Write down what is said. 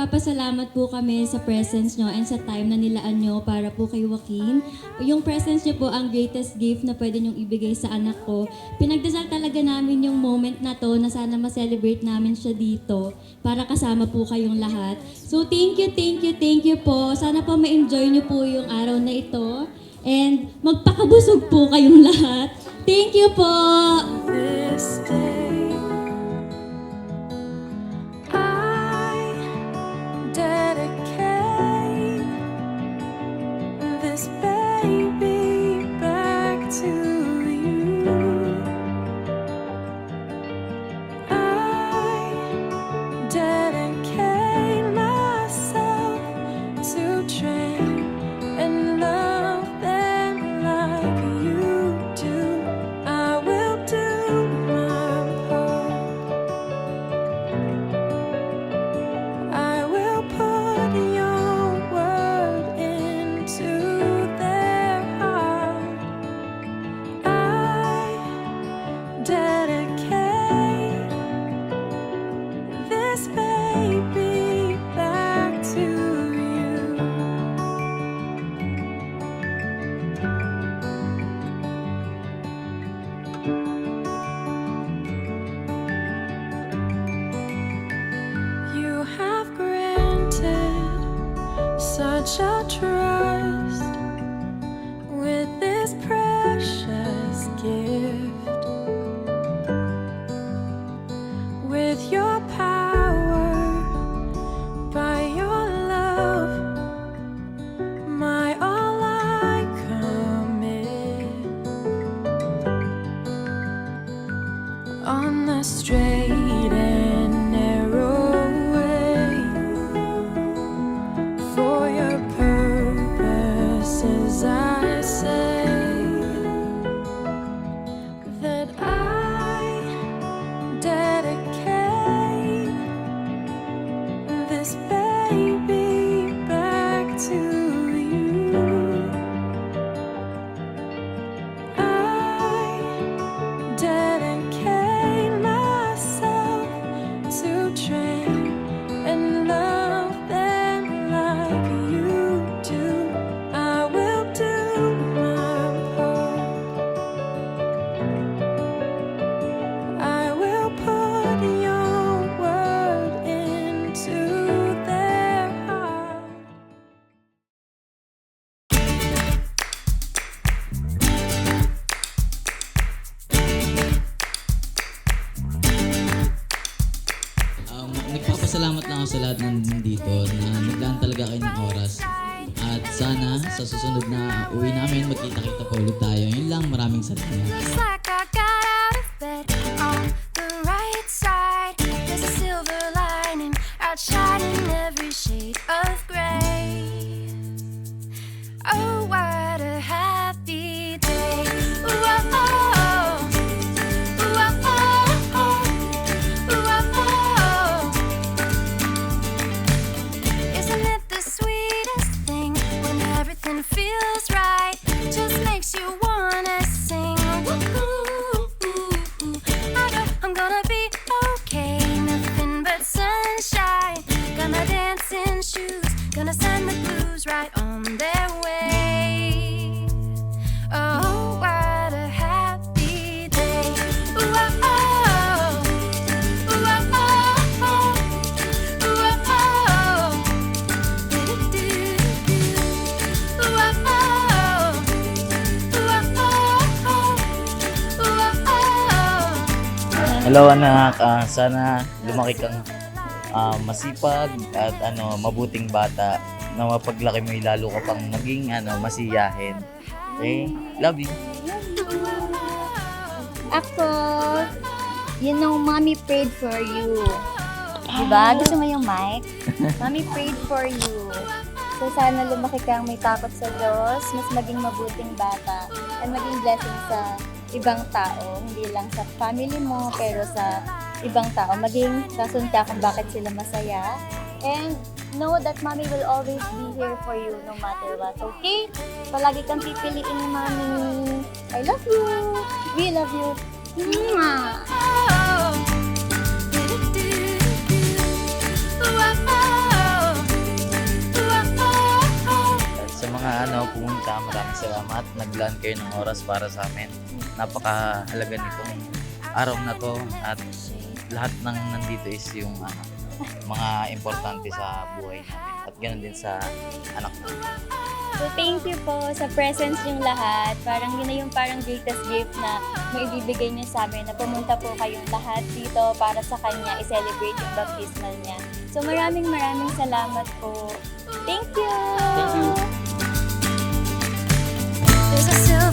nagpapasalamat po kami sa presence nyo and sa time na nilaan nyo para po kay Joaquin. Yung presence nyo po ang greatest gift na pwede nyong ibigay sa anak ko. Pinagdasal talaga namin yung moment na to na sana ma-celebrate namin siya dito para kasama po kayong lahat. So thank you po. Sana po ma-enjoy nyo po yung araw na ito and magpakabusog po kayong lahat. Thank you po! This day, I dedicate this baby back to you. I dedicate myself to train and love them like you do. I will do my part. I will put your word into their heart. I dedicate this baby back to you. You have granted such a trust with this precious gift. With your power, by your love, my all I commit. On the straight and narrow way, for your purposes I say that I dedicate this baby back to you. I dedicate myself to train and love them like you do. I will do my part. I will put your word into their heart. Nagpapasalamat lang ako sa lahat ng nandito na naglaan talaga kayo ng oras. At sana sa susunod na uwi namin, magkita-kita pa ulit tayo. Yun lang, maraming salamat. Looks like I got out of bed on the right side. There's a silver lining outshining every shade of gray. Oh, what a happy day. Ooh, oh, oh. Ooh, oh, oh. Ooh, oh, oh. Isn't it the sweetest thing when everything feels right? Just makes you wanna sing. Woo-hoo. I know I'm gonna be okay. Nothing but sunshine. Got my dancing shoes. Gonna send the blues right on their way. Oh, what a happy day. Ooh, oh, oh. Ooh, oh, oh. Ooh, oh, oh. Do-do-do-do. Ooh, oh, oh. Ooh, oh, oh. Ooh, oh, oh. Hello anak, sana lumaki kang masipag at mabuting bata na mapaglaki mo lalo ka pang maging masiyahin. Okay? Love you. Ako, you know, Mommy prayed for you. Diba? Gusto mo yung mic? Mommy prayed for you. So sana lumaki kang may takot sa Diyos, mas maging mabuting bata, and maging blessing sa ibang tao. Hindi lang sa family mo, pero sa ibang tao. Maging rason ka kung bakit sila masaya. And know that Mommy will always be here for you no matter what, okay? Palagi kang pipiliin ni Mommy. I love you. We love you. Mwah! na pumunta. Maraming salamat. Naglaan kayo ng oras para sa amin. Napakahalaga nitong araw na to at lahat ng nandito is yung mga importante sa buhay namin at ganoon din sa anak ko. So thank you po sa presence niyong lahat. Parang yun na yung parang greatest gift na maibibigay niyo sa amin na pumunta po kayong lahat dito para sa kanya i-celebrate yung baptismal niya. So maraming salamat po. Thank you! Thank you. There's a silver